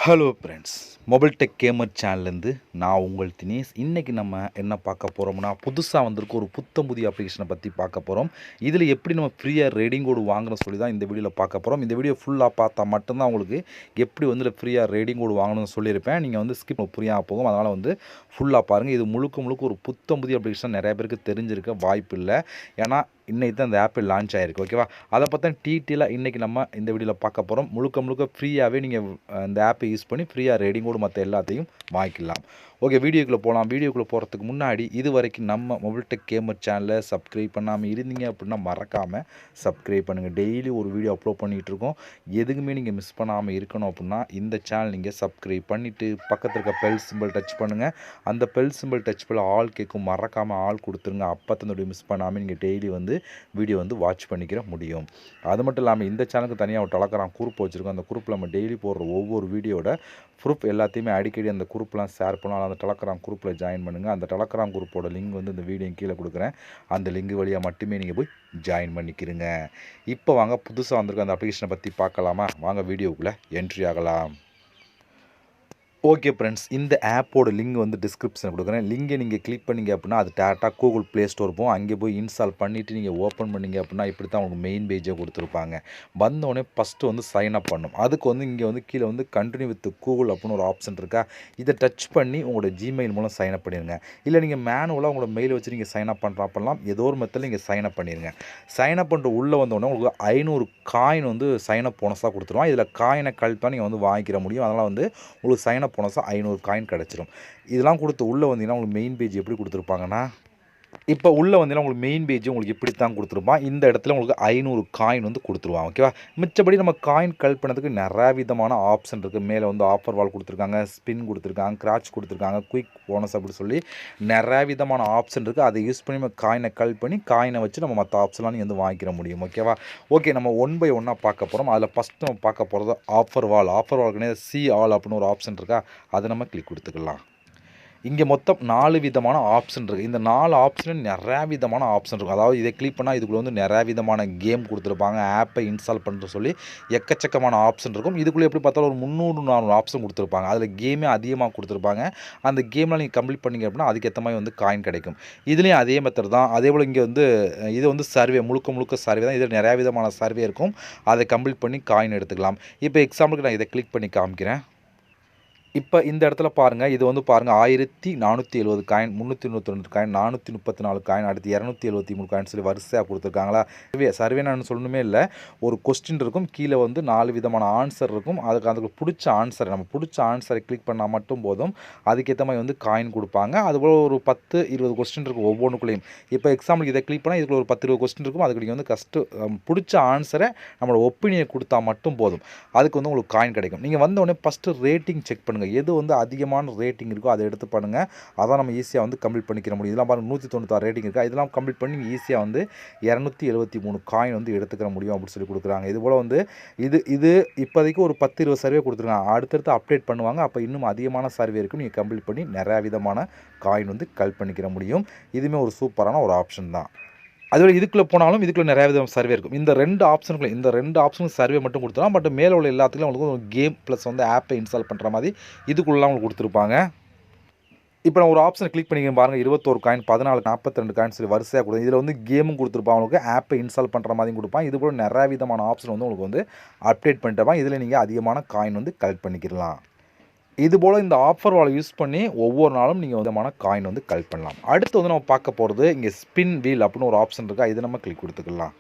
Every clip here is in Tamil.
Hello friends, mobile tech gamer சேனல்லேருந்து நான் உங்கள் தினேஷ். இன்றைக்கி நம்ம என்ன பார்க்க போகிறோம்னா, புதுசாக வந்திருக்க ஒரு புத்தம் புதிய அப்ளிகேஷனை பற்றி பார்க்க போகிறோம். இதில் எப்படி நம்ம ஃப்ரீயாக ரேடிங் கோடு வாங்கணும்னு சொல்லி தான் இந்த வீடியோவில் பார்க்க போகிறோம். இந்த வீடியோ ஃபுல்லாக பார்த்தா மட்டும்தான் உங்களுக்கு எப்படி வந்து ஃப்ரீயாக ரேடிங் கோடு வாங்கணும்னு சொல்லியிருப்பேன். நீங்கள் வந்து ஸ்கிப் புரியாமல் போகும். அதனால் வந்து ஃபுல்லாக பாருங்கள். இது முழுக்க முழுக்க ஒரு புத்தம் புதிய அப்ளிகேஷன். நிறைய பேருக்கு தெரிஞ்சிருக்க வாய்ப்பு இல்லை. ஏன்னா இன்றைக்கி தான் இந்த ஆப்பிள் லான்ச் ஆகிருக்கு. ஓகேவா? அதை பற்றி டீட்டெயிலாக இன்றைக்கி நம்ம இந்த வீடியோவில் பார்க்க போகிறோம். முழுக்க முழுக்க ஃப்ரீயாகவே நீங்கள் இந்த ஆப்பை யூஸ் பண்ணி ஃப்ரீயாக ரேடிங் கோடு மற்ற எல்லாத்தையும் வாங்கிக்கலாம். ஓகே, வீடியோக்குள்ளே போகலாம். வீடியோக்குள்ளே போகிறதுக்கு முன்னாடி இது வரைக்கும் நம்ம மொபைல் டெக் கேமர் சேனலை சப்ஸ்கிரைப் பண்ணாமல் இருந்தீங்க அப்படின்னா மறக்காமல் சப்ஸ்கிரைப் பண்ணுங்கள். டெய்லி ஒரு வீடியோ அப்லோட் பண்ணிகிட்டு இருக்கோம். எதுக்குமே நீங்கள் மிஸ் பண்ணாமல் இருக்கணும் அப்படின்னா இந்த சேனல் நீங்கள் சப்ஸ்கிரைப் பண்ணிவிட்டு பக்கத்தில் இருக்க பெல் சிம்பிள் டச் பண்ணுங்கள். அந்த பெல் சிம்பிள் டச் பண்ண ஆல் கேட்கும், மறக்காமல் ஆல் கொடுத்துருங்க. அப்போ தன்னுடைய மிஸ் பண்ணாமல் நீங்கள் டெய்லி வந்து வீடியோ வந்து வாட்ச் பண்ணிக்கிற முடியும். அது மட்டும் இல்லாமல் இந்த சேனலுக்கு தனியாக ஒரு டெலகிராம் குரூப் வச்சுருக்கோம். அந்த குரூப்பில் நம்ம டெய்லி போடுற ஒவ்வொரு வீடியோட ப்ரூஃப் எல்லாத்தையுமே அடிக்கடி அந்த குரூப்லாம் ஷேர் பண்ணலாம். அந்த டெலகிராம் குரூப்பில் ஜாயின் பண்ணுங்கள். அந்த டெலகிராம் குரூப்போட லிங்க் வந்து இந்த வீடியோ கீழே கொடுக்குறேன். அந்த லிங்க் வழியாக மட்டுமே நீங்கள் போய் ஜாயின் பண்ணிக்கிறீங்க. இப்போ வாங்க புதுசாக வந்திருக்க அந்த அப்ளிகேஷனை பற்றி பார்க்கலாமா? வாங்க வீடியோக்குள்ளே என்ட்ரி ஆகலாம். ஓகே ஃப்ரெண்ட்ஸ், இந்த ஆப்போட லிங்க் வந்து டிஸ்கிரிப்ஷனில் கொடுக்குறேன். லிங்கை நீங்கள் கிளிக் பண்ணிங்க அப்படின்னா அது டேரெக்டாக கூகுள் ப்ளே ஸ்டோர் போகும். அங்கே போய் இன்ஸ்டால் பண்ணிவிட்டு நீங்கள் ஓப்பன் பண்ணிங்க அப்படின்னா இப்படி தான் உங்களுக்கு மெயின் பேஜே கொடுத்துருப்பாங்க. வந்தோடனே ஃபஸ்ட்டு வந்து சைன் அப் பண்ணணும். அதுக்கு வந்து இங்கே வந்து கீழே வந்து கண்டினியூ வித் கூகுள் அப்படின்னு ஒரு ஆப்ஷன் இருக்கா, இதை டச் பண்ணி உங்களோட ஜிமெயில் மூலம் சைன் அப் பண்ணிடுங்க. இல்லை நீங்கள் மேனுவலாக உங்களோட மெயில் வச்சு நீங்கள் சைன் அப் பண்ணுறா பண்ணலாம். ஏதோ ஒரு மெத்தடில் நீங்கள் சைன் அப் பண்ணிடுங்க. சைன் அப் பண்ணிட்டு உள்ளே வந்தோடனே உங்களுக்கு 500 காயின் வந்து சைன் அப் போனஸாக கொடுத்துருவான். இதில் காயினை கழிப்பாக நீங்கள் வந்து வாங்கிக்கிற முடியும். அதனால் வந்து உங்களுக்கு சைன் அப் போனஸாக 500 காயின் கிடச்சிரும். இதெல்லாம் கொடுத்து உள்ளே வந்தீங்கன்னா உங்களுக்கு மெயின் பேஜ் எப்படி கொடுத்துருப்பாங்கன்னா, இப்போ உள்ளே வந்தீங்கன்னா உங்களுக்கு மெயின் பேஜ் உங்களுக்கு இப்படி தான் கொடுத்துருப்பான். இந்த இடத்துல உங்களுக்கு 500 காயின் வந்து கொடுத்துருவான். ஓகேவா? மிச்சப்படி நம்ம காயின் கலெக்ட் பண்ணதுக்கு நிறைய விதமான ஆப்ஷன் இருக்குது. மேலே வந்து ஆஃபர் வால் கொடுத்துருக்காங்க, ஸ்பின் கொடுத்துருக்காங்க, கிராச் கொடுத்துருக்காங்க, குயிக் போனஸ் அப்படி சொல்லி நிறைய விதமான ஆப்ஷன் இருக்குது. அதை யூஸ் பண்ணி நம்ம காயினை கலெக்ட் பண்ணி காயினை வச்சு நம்ம மற்ற ஆப்ஷன்லாம் நீங்கள் வந்து வாங்கிக்கிற முடியும். ஓகேவா? ஓகே, நம்ம ஒன் பை ஒன்னாக பார்க்க போகிறோம். அதில் ஃபஸ்ட்டு நம்ம பார்க்க போகிறது ஆஃபர் வால். ஆஃபர் வால்க்குனே சி ஆல் அப்படின்னு ஒரு ஆப்ஷன் இருக்கா, அதை நம்ம கிளிக் கொடுத்துக்கலாம். இங்கே மொத்தம் 4 விதமான ஆப்ஷன் இருக்குது. இந்த 4 ஆப்ஷனும் நிறையா விதமான ஆப்ஷன் இருக்கும். அதாவது இதை கிளிக் பண்ணால் இதுக்குள்ளே வந்து நிறையா விதமான கேம் கொடுத்துருப்பாங்க. ஆப்பை இன்ஸ்டால் பண்ணுற சொல்லி எக்கச்சக்கமான ஆப்ஷன் இருக்கும். இதுக்குள்ளே எப்படி பார்த்தாலும் ஒரு 300-400 ஆப்ஷன் கொடுத்துருப்பாங்க. அதில் கேமே அதிகமாக கொடுத்துருப்பாங்க. அந்த கேமில் நீங்கள் கம்ப்ளீட் பண்ணிங்க அப்படின்னா அதுக்கேற்ற மாதிரி வந்து காயின் கிடைக்கும். இதுலேயும் அதே மெத்தட் தான். அதே போல் இங்கே வந்து இது வந்து சர்வே, முழுக்க முழுக்க சர்வே தான். இதில் நிறையா விதமான சர்வே இருக்கும். அதை கம்ப்ளீட் பண்ணி காயின் எடுத்துக்கலாம். இப்போ எக்ஸாம்பிளுக்கு நான் இதை கிளிக் பண்ணி காமிக்கிறேன். இப்போ இந்த இடத்துல பாருங்கள், இது வந்து பாருங்கள் 1470 காயின், 392 காயின், 434 காயின், அடுத்து 273 காயின் சொல்லி வரிசையாக கொடுத்துருக்காங்களா. சர்வே நான் சொல்லணுமே இல்லை, ஒரு கொஸ்டின் இருக்கும், கீழே வந்து 4 விதமான ஆன்சர் இருக்கும். அதுக்கு பிடிச்ச ஆன்சரை நம்ம பிடிச்ச ஆன்சரை கிளிக் பண்ணால் மட்டும் போதும். அதுக்கேற்ற மாதிரி வந்து காயின் கொடுப்பாங்க. அதுபோல் ஒரு 10-20 கொஸ்டின் இருக்கும் ஒவ்வொன்றுக்குள்ளேயும். இப்போ எக்ஸாம்பிளுக்கு இதை கிளிக் பண்ணால் இதுக்குள்ள ஒரு 10-20 கொஸ்டின் இருக்கும். அதுக்கு நீங்கள் வந்து பிடிச்ச ஆன்சரை நம்மளோட ஒப்பீனியை கொடுத்தா மட்டும் போதும். அதுக்கு வந்து உங்களுக்கு காயின் கிடைக்கும். நீங்கள் வந்தோடனே ஃபஸ்ட்டு ரேட்டிங் செக் பண்ணுங்கள். எது வந்து அதிகமான ரேட்டிங் இருக்கோ அதை எடுத்து பண்ணுங்கள். அதான் நம்ம ஈஸியாக வந்து கம்ப்ளீட் பண்ணிக்கிற முடியும். இதெல்லாம் பாருங்கள் 196 ரேட்டிங் இருக்கா, இதெல்லாம் கம்ப்ளீட் பண்ணி ஈஸியாக வந்து 273 காயின் வந்து எடுத்துக்கிற முடியும் அப்படின்னு சொல்லி கொடுக்குறாங்க. இதுபோல் வந்து இது இப்போதைக்கு ஒரு 10-20 சர்வே கொடுத்துருக்காங்க. அடுத்தடுத்து அப்டேட் பண்ணுவாங்க. அப்போ இன்னும் அதிகமான சர்வே இருக்கும். நீங்கள் கம்ப்ளீட் பண்ணி நிறையா விதமான காயின் வந்து கலெக்ட் பண்ணிக்கிற முடியும். இதுவுமே ஒரு சூப்பரான ஒரு ஆப்ஷன் தான். அதுவே இதுக்குள்ளே போனாலும் இதுக்குள்ளே நிறையா விதம் சர்வே இருக்கும். இந்த 2 ஆப்ஷனுக்கு சர்வே மட்டும் கொடுத்துருவோம். பட் மேலே உள்ள எல்லாத்துக்கும் உங்களுக்கு ஒரு கேம் ப்ளஸ் வந்து ஆப்பை இன்ஸ்டால் பண்ணுற மாதிரி இதுக்குள்ளலாம் உங்களுக்கு கொடுத்துருப்பாங்க. இப்போ நான் ஒரு ஆப்ஷனை கிளிக் பண்ணிக்க பாருங்கள், 21 காயின், 14, 42 காயின் சொல்லி வரிசையாக கொடுக்கும். இதில் வந்து கேமும் கொடுத்துருப்பான், உங்களுக்கு ஆப்பை இன்ஸ்டால் பண்ணுற மாதிரியும் கொடுப்பான். இது போல் நிறையா விதமான ஆப்ஷன் வந்து உங்களுக்கு வந்து அப்டேட் பண்ணிட்டு இதில் நீங்கள் அதிகமான காயின் வந்து கலெக்ட் பண்ணிக்கலாம். இதுபோல் இந்த ஆஃபர் வாலை யூஸ் பண்ணி ஒவ்வொரு நாளும் நீங்கள் விதமான காயின் வந்து கலெக்ட் பண்ணலாம். அடுத்து வந்து நம்ம பார்க்க போகிறது இங்கே ஸ்பின் வீல் அப்படின்னு ஒரு ஆப்ஷன் இருக்கா, இதை நம்ம கிளிக் கொடுத்துக்கலாம்.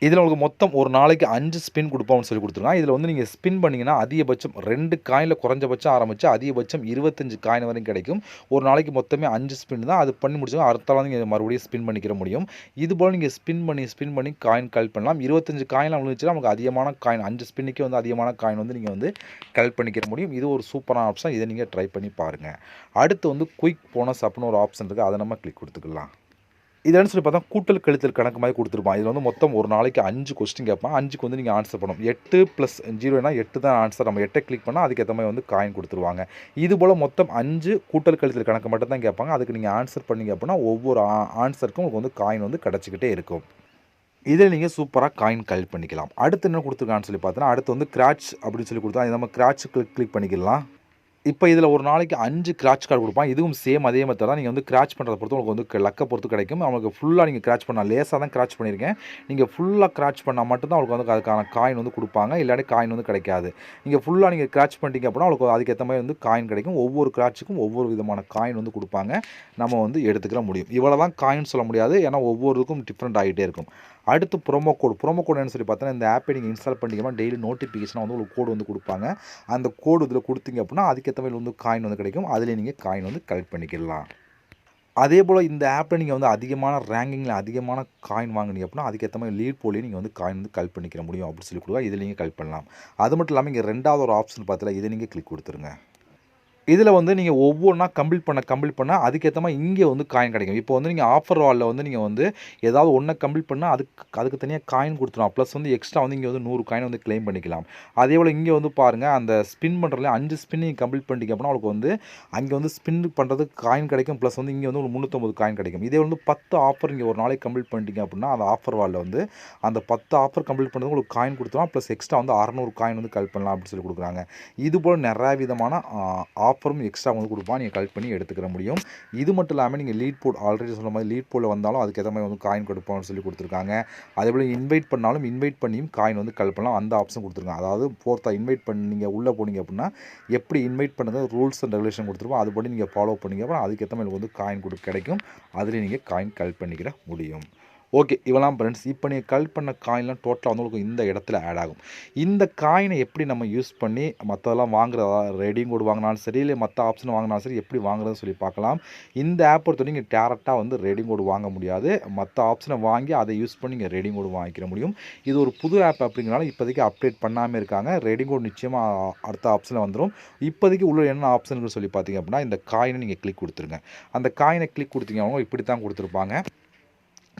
இதில் உங்களுக்கு மொத்தம் ஒரு நாளைக்கு 5 ஸ்பின் கொடுப்போம்னு சொல்லி கொடுத்துருக்காங்க. இதில் வந்து நீங்கள் ஸ்பின் பண்ணிங்கன்னா அதிகபட்சம் 2 காயினில் குறைஞ்சபட்சம் ஆரம்பித்து அதிகபட்சம் 25 காயின் வரைக்கும் கிடைக்கும். ஒரு நாளைக்கு மொத்தமே 5 ஸ்பின் தான். அது பண்ணி முடிச்சோம் அடுத்த நாள் நீங்கள் மறுபடியும் ஸ்பின் பண்ணிக்கிற முடியும். இதுபோல் நீங்கள் ஸ்பின் பண்ணி காயின் கலெக்ட் பண்ணலாம். 25 காயின்லாம் விழுந்துச்சுன்னா நமக்கு அதிகமான காயின் 5 ஸ்பின்னுக்கே வந்து அதிகமான காயின் வந்து நீங்கள் வந்து கலெக்ட் பண்ணிக்கிற முடியும். இது ஒரு சூப்பரான ஆப்ஷன். இதை நீங்கள் ட்ரை பண்ணி பாருங்கள். அடுத்து வந்து குயிக் போனஸ் அப்படின்னு ஒரு ஆப்ஷன் இருக்குது, அதை நம்ம கிளிக் கொடுத்துக்கலாம். இதுன்னு சொல்லி பார்த்தா கூட்டல் கழித்தல் கணக்கு மாதிரி கொடுத்துருப்பான். இதில் வந்து மொத்தம் ஒரு நாளைக்கு 5 கொஸ்டின் கேட்பான். 5க்கு வந்து நீங்கள் ஆன்சர் பண்ணணும். 8 + 0 8 தான் ஆன்சர். நம்ம 8 கிளிக் பண்ணால் அதுக்கேற்ற மாதிரி வந்து காயின் கொடுத்துருவாங்க. இது போல் மொத்தம் 5 கூட்டல் கழித்தல் கணக்கு மட்டும் தான் கேட்பாங்க. அதுக்கு நீங்கள் ஆன்சர் பண்ணிங்க அப்படின்னா ஒவ்வொரு ஆன்சருக்கும் உங்களுக்கு வந்து காயின் வந்து கிடச்சிக்கிட்டே இருக்கும். இதில் நீங்கள் சூப்பராக காயின் கலெக்ட் பண்ணிக்கலாம். அடுத்து என்ன கொடுத்துருக்கான்னு சொல்லி பார்த்தோன்னா, அடுத்து வந்து கிராட்ச் அப்படின்னு சொல்லி கொடுத்தா நம்ம கிராட்ச் கிளிக் பண்ணிக்கலாம். இப்போ இதில் ஒரு நாளைக்கு 5 கிராட்ச் கார்டு கொடுப்பான். இதுவும் சேம் அதே மெத்தட் தான். நீங்கள் வந்து கிராட்ச் பண்ணுறத பொறுத்து உங்களுக்கு வந்து லக்கை பொறுத்து கிடைக்கும். அவங்களுக்கு ஃபுல்லாக நீங்கள் கிராட்ச் பண்ணலாம். லேசாக தான் கிராட்ச் பண்ணியிருக்கேன். நீங்கள் ஃபுல்லாக கிராட்ச் பண்ணால் மட்டும்தான் அவங்களுக்கு வந்து அதுக்கான காயின் வந்து கொடுப்பாங்க. இல்லாட்டி காயின் வந்து கிடைக்காது. நீங்கள் ஃபுல்லாக நீங்கள் கிராட்ச் பண்ணிட்டீங்க அப்படின்னா அவங்களுக்கு அதுக்கேற்ற மாதிரி வந்து காயின் கிடைக்கும். ஒவ்வொரு கிராட்சுக்கும் ஒவ்வொரு விதமான காயின் வந்து கொடுப்பாங்க. நம்ம வந்து எடுத்துக்கிற முடியும். இவ்வளோ தான் காயின் சொல்ல முடியாது. ஏன்னா ஒவ்வொருக்கும் டிஃப்ரெண்ட் ஆகிட்டே இருக்கும். அடுத்து ப்ரோமோ கோட் என்னன்னு சொல்லி பார்த்தோன்னா, இந்த ஆப்பை நீங்கள் இன்ஸ்டால் பண்ணிட்டீங்கன்னா டெய்லி நோட்டிஃபிகேஷனாக வந்து உங்களுக்கு கோடு வந்து கொடுப்பாங்க. அந்த கோடு இதில் கொடுத்தீங்க அப்படின்னா அதுக்கேற்ற மாதிரி வந்து காயின் வந்து கிடைக்கும். அதிலே நீங்கள் காயின் வந்து கலெக்ட் பண்ணிக்கலாம். அதே போல் இந்த ஆப்பில் நீங்கள் வந்து அதிகமான ரேங்கிங்கில் அதிகமான காயின் வாங்கினீங்க அப்படின்னா அதுக்கேற்ற மாதிரி லீட் போலேயே நீங்கள் வந்து காயின் வந்து கலெக்ட் பண்ணிக்கிற முடியும் அப்படின்னு சொல்லி கொடுத்தா இதில் நீங்கள் கலெக்ட் பண்ணலாம். அது மட்டும் இல்லாமல் இங்கே ரெண்டாவது ஒரு ஆப்ஷன் பார்த்தீங்கன்னா இதை நீங்கள் கிளிக் கொடுத்துருங்க. இதில் வந்து நீங்கள் ஒவ்வொன்றா கம்ப்ளீட் பண்ண அதுக்கேற்ற மாதிரி இங்கே வந்து காயின் கிடைக்கும். இப்போ வந்து நீங்கள் ஆஃபர் வாலில் வந்து நீங்கள் வந்து ஏதாவது ஒன்றை கம்ப்ளீட் பண்ணால் அதுக்கு தனியாக காயின் கொடுத்துரும். ப்ளஸ் வந்து எக்ஸ்ட்ரா வந்து இங்கே வந்து 100 காயின் வந்து கிளைம் பண்ணிக்கலாம். அதே போல் இங்கே வந்து பாருங்கள், அந்த ஸ்பின் பண்ணுறதுல 5 ஸ்பின் நீங்கள் கம்ப்ளீட் பண்ணிட்டீங்க அப்படின்னா உங்களுக்கு வந்து அங்கே வந்து ஸ்பின் பண்ணுறதுக்கு காயின் கிடைக்கும். ப்ளஸ் வந்து இங்கே வந்து ஒரு 350 காயின் கிடைக்கும். இதே வந்து 10 ஆஃபர் இங்கே ஒரு நாளைக்கு கம்ப்ளீட் பண்ணிட்டீங்க அப்படின்னா அந்த ஆஃபர் வாலில் வந்து அந்த 10 ஆஃபர் கம்ப்ளீட் பண்ணுறது உங்களுக்கு காயின் கொடுத்துரும். ப்ளஸ் எக்ஸ்ட்ரா வந்து 600 காயின் வந்து கலெக்ட் பண்ணலாம் அப்படின்னு சொல்லி கொடுக்குறாங்க. இதுபோல் நிறைய விதமான ஆஃபரும் எக்ஸ்ட்ரா வந்து கொடுப்பான். நீங்கள் கலெக்ட் பண்ணி எடுத்துக்கிற முடியும். இது மட்டும் இல்லாமல் நீங்கள் லீட் போர்ட் ஆல்ரெடி சொன்ன மாதிரி லீட் போர்டில் வந்தாலும் அதுக்கேற்ற மாதிரி வந்து காயின் கொடுப்போம்னு சொல்லி கொடுத்துருக்காங்க. அதேபோல் இன்வைட் பண்ணாலும் இன்வைட் பண்ணியும் காயின் வந்து கலெக்ட் பண்ணலாம். அந்த ஆப்ஷன் கொடுத்துருக்காங்க. அதாவது ஃபோர்த்தாக இன்வைட் பண்ணி நீங்கள் உள்ளே போனீங்க அப்படின்னா எப்படி இன்வைட் பண்ணுறது ரூல்ஸ் அண்ட் ரெகுலேஷன் கொடுத்துருப்போம். அதுபடி நீங்கள் ஃபாலோ பண்ணிங்க அப்படின்னா அதுக்கேற்ற மாதிரி வந்து காயின் கிடைக்கும். அதில் நீங்கள் காயின் கலெக்ட் பண்ணிக்கிற முடியும். ஓகே, இவெல்லாம் ஃப்ரெண்ட்ஸ். இப்போ நீங்கள் கலெக்ட் பண்ண காயின்லாம் டோட்டலாக வந்து உங்களுக்கு இந்த இடத்துல ஆட் ஆகும். இந்த காயினை எப்படி நம்ம யூஸ் பண்ணி மற்றதெல்லாம் வாங்குறதா ரெடீம் கோட் வாங்கினாலும் சரி, இல்லை மற்ற ஆப்ஷன் வாங்கினாலும் சரி எப்படி வாங்குறதுன்னு சொல்லி பார்க்கலாம். இந்த ஆப் பொறுத்த நீங்கள் டேரெக்டாக வந்து ரெடீம் கோட் வாங்க முடியாது. மற்ற ஆப்ஷனை வாங்கி அதை யூஸ் பண்ணி நீங்கள் ரெடீம் கோட் வாங்கிக்கிற முடியும். இது ஒரு புது ஆப் அப்படிங்கிறனால இப்போதைக்கு அப்டேட் பண்ணாமல் இருக்காங்க. ரெடீம் கோட் நிச்சயமாக அடுத்த ஆப்ஷனில் வந்துடும். இப்போதைக்கு உள்ள என்ன ஆப்ஷனுன்னு சொல்லி பார்த்தீங்க அப்படின்னா இந்த காயினை நீங்கள் கிளிக் கொடுத்துருங்க. அந்த காயினை கிளிக் கொடுத்தீங்க அவங்க இப்படி தான் கொடுத்துருப்பாங்க.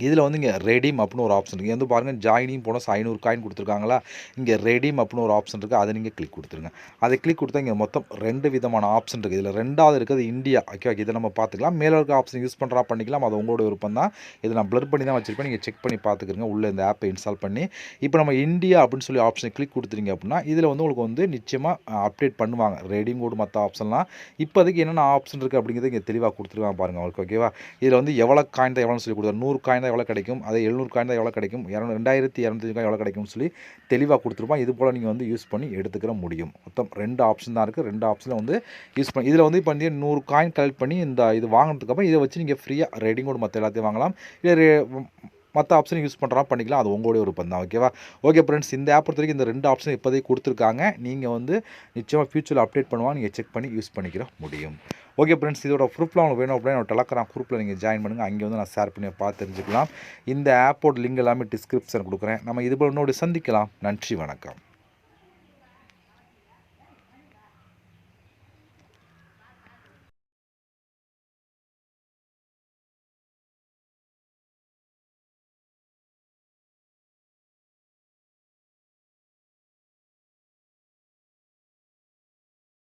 இதில் வந்து இங்கே ரெடீம் அப்படின்னு ஒரு ஆப்ஷன் இருக்குது. வந்து பாருங்கள், ஜாயினிங் போனஸ் 500 காயின் கொடுத்துருக்காங்களா. இங்கே ரெடீம் அப்படின்னு ஒரு ஆப்ஷன் இருக்குது. அதை நீங்கள் கிளிக் கொடுத்துருங்க. அதை கிளிக் கொடுத்தா இங்கே மொத்தம் 2 விதமான ஆப்ஷன் இருக்குது. இதில் ரெண்டாவது இருக்கிறது இந்தியா. ஓகே, இதை நம்ம பார்த்துக்கலாம். மேலே இருக்க ஆப்ஷன் யூஸ் பண்ணுறா பண்ணிக்கலாம். அது உங்களோட விருப்பம் தான். இதை நான் ப்ளர் பண்ணி தான் வச்சுருப்பேன். நீங்கள் செக் பண்ணி பார்த்துக்கிறங்க உள்ளே இந்த ஆப்பை இன்ஸ்டால் பண்ணி. இப்போ நம்ம இந்தியா அப்படின்னு சொல்லி ஆப்ஷனை கிளிக் கொடுத்துருங்க அப்படின்னா இதில் வந்து உங்களுக்கு வந்து நிச்சயமாக அப்டேட் பண்ணுவாங்க ரெடீம் கோட் மற்ற ஆப்ஷன்லாம். இப்போதைக்கு என்னென்ன ஆப்ஷன் இருக்குது அப்படிங்கிறது இங்கே தெளிவாக கொடுத்துருக்காங்க பாருங்கள் உங்களுக்கு. ஓகேவா, இதில் வந்து எவ்வளோ காயின் தான் எவ்வளோன்னு சொல்லி கொடுத்தாரு. 100 காயின் எவ்வளோ கிடைக்கும், அதே 700 காயின் தான் எவ்வளோ கிடைக்கும், 2250 காயின் எவ்வளோ கிடைக்கும்னு சொல்லி தெளிவாக கொடுத்துருப்பான். இது போல் நீங்கள் வந்து யூஸ் பண்ணி எடுத்துக்கிற முடியும். மொத்தம் 2 ஆப்ஷன் தான் இருக்குது. 2 ஆப்ஷனில் வந்து யூஸ் பண்ணி இதில் வந்து இப்போ 100 காயின் கலெக்ட் பண்ணி இது வாங்கினதுக்கப்புறம் இதை வச்சு நீங்கள் ஃப்ரீயாக ரெடீம் கோட் மற்ற எல்லாத்தையும் வாங்கலாம். இல்லை மற்ற ஆப்ஷன் யூஸ் பண்ணுறா பண்ணிக்கலாம். அது உங்களுடைய ஒரு பந்தான். ஓகேவா. ஓகே ஃப்ரெண்ட்ஸ், இந்த ஆப் பொறுத்த வரைக்கும் இந்த 2 ஆப்ஷன் இப்போதைக்கு கொடுத்துருக்காங்க. நீங்கள் வந்து நிச்சயமாக ஃபியூச்சரில் அப்டேட் பண்ணுவாங்க. நீங்கள் செக் பண்ணி யூஸ் பண்ணிக்கிற முடியும். ஓகே ஃப்ரெண்ட்ஸ், இதோட ப்ரூஃப்லாம் உங்களுக்கு வேணும் அப்படின்னா டெலகிராம் குரூப்பில் நீங்கள் ஜாயின் பண்ணுங்கள். அங்கே வந்து நான் ஷேர் பண்ணி பார்த்து தெரிஞ்சுக்கலாம். இந்த ஆப்போட லிங்க் எல்லாமே டிஸ்கிரிப்ஷன் கொடுக்குறேன். நம்ம இது போல் இன்னொரு சந்திக்கலாம். நன்றி, வணக்கம்.